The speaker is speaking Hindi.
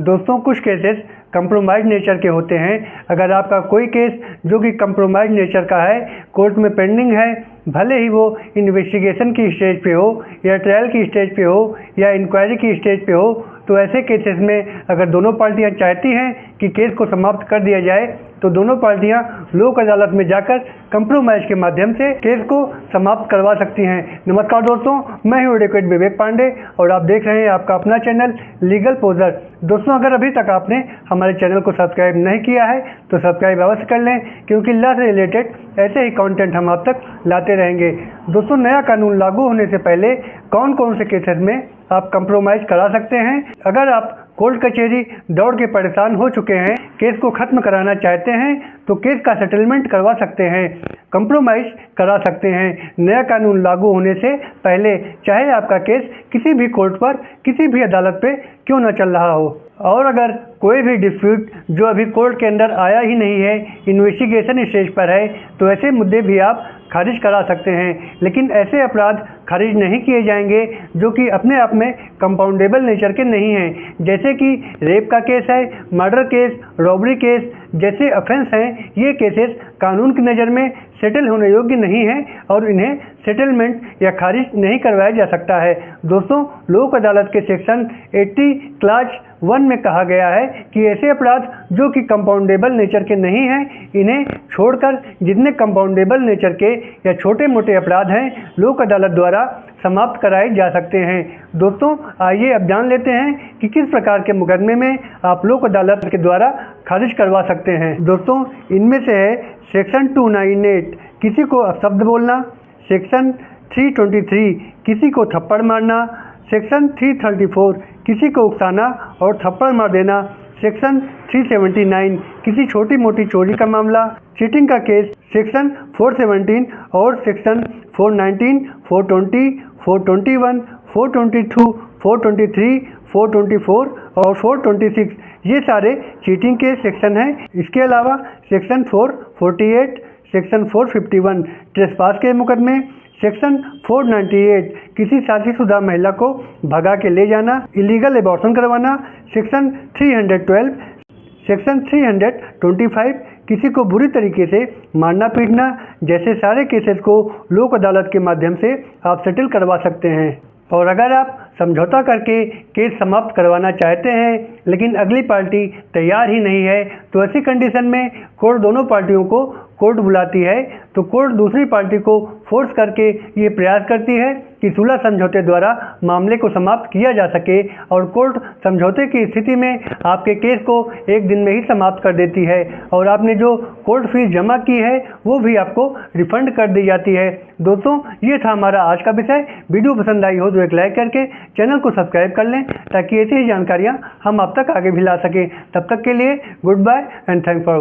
दोस्तों कुछ केसेस कंप्रोमाइज नेचर के होते हैं। अगर आपका कोई केस जो कि कंप्रोमाइज नेचर का है कोर्ट में पेंडिंग है, भले ही वो इन्वेस्टिगेशन की स्टेज पे हो या ट्रायल की स्टेज पे हो या इंक्वायरी की स्टेज पे हो, तो ऐसे केसेस में अगर दोनों पार्टियां चाहती हैं कि केस को समाप्त कर दिया जाए तो दोनों पार्टियां लोक अदालत में जाकर कंप्रोमाइज के माध्यम से केस को समाप्त करवा सकती हैं। नमस्कार दोस्तों, मैं हूं एडवोकेट विवेक पांडे और आप देख रहे हैं आपका अपना चैनल लीगल पोजर। दोस्तों अगर अभी तक आपने हमारे चैनल को सब्सक्राइब नहीं किया है तो सब्सक्राइब अवश्य कर लें, क्योंकि लॉ से रिलेटेड ऐसे ही कंटेंट हम आप तक लाते रहेंगे। दोस्तों नया कानून लागू होने से पहले कौन कौन से केसेस में आप कंप्रोमाइज़ करा सकते हैं। अगर आप कोर्ट कचहरी दौड़ के परेशान हो चुके हैं, केस को ख़त्म कराना चाहते हैं तो केस का सेटलमेंट करवा सकते हैं, कंप्रोमाइज़ करा सकते हैं नया कानून लागू होने से पहले, चाहे आपका केस किसी भी कोर्ट पर किसी भी अदालत पे क्यों ना चल रहा हो। और अगर कोई भी डिस्प्यूट जो अभी कोर्ट के अंदर आया ही नहीं है, इन्वेस्टिगेशन स्टेज पर है, तो ऐसे मुद्दे भी आप खारिज करा सकते हैं। लेकिन ऐसे अपराध खारिज नहीं किए जाएंगे जो कि अपने आप में कंपाउंडेबल नेचर के नहीं हैं, जैसे कि रेप का केस है, मर्डर केस, रॉबरी केस जैसे ऑफेंस हैं। ये केसेस कानून की नज़र में सेटल होने योग्य नहीं हैं और इन्हें सेटलमेंट या खारिज नहीं करवाया जा सकता है। दोस्तों लोक अदालत के सेक्शन 80 क्लास 1 में कहा गया है कि ऐसे अपराध जो कि कंपाउंडेबल नेचर के नहीं हैं, इन्हें छोड़कर जितने कंपाउंडेबल नेचर के या छोटे मोटे अपराध हैं लोक अदालत द्वारा समाप्त कराए जा सकते हैं। दोस्तों आइए अब जान लेते हैं कि किस प्रकार के मुकदमे में आप लोक अदालत के द्वारा खारिज करवा सकते हैं। दोस्तों इनमें से है सेक्शन 298 किसी को अपशब्द बोलना, सेक्शन 323 किसी को थप्पड़ मारना, सेक्शन 334 किसी को उकसाना और थप्पड़ मार देना, सेक्शन 379 किसी छोटी मोटी चोरी का मामला, चीटिंग का केस सेक्शन 417 और सेक्शन 419, 420, 421, 422, 423, 424 और 426 ये सारे चीटिंग के सेक्शन हैं। इसके अलावा सेक्शन 448, सेक्शन 451 ट्रेसपास के मुकदमे, सेक्शन 498 किसी शादीशुदा महिला को भगा के ले जाना, इलीगल एबॉर्शन करवाना, सेक्शन 312, सेक्शन 325 किसी को बुरी तरीके से मारना पीटना जैसे सारे केसेस को लोक अदालत के माध्यम से आप सेटल करवा सकते हैं। और अगर आप समझौता करके केस समाप्त करवाना चाहते हैं लेकिन अगली पार्टी तैयार ही नहीं है, तो ऐसी कंडीशन में कोर्ट दोनों पार्टियों को कोर्ट बुलाती है, तो कोर्ट दूसरी पार्टी को फोर्स करके ये प्रयास करती है कि सुलह समझौते द्वारा मामले को समाप्त किया जा सके, और कोर्ट समझौते की स्थिति में आपके केस को एक दिन में ही समाप्त कर देती है और आपने जो कोर्ट फीस जमा की है वो भी आपको रिफंड कर दी जाती है। दोस्तों ये था हमारा आज का विषय। वीडियो पसंद आई हो तो एक लाइक करके चैनल को सब्सक्राइब कर लें ताकि ऐसी ही जानकारियाँ हम आप तक आगे भी ला सकें। तब तक के लिए goodbye and thanks for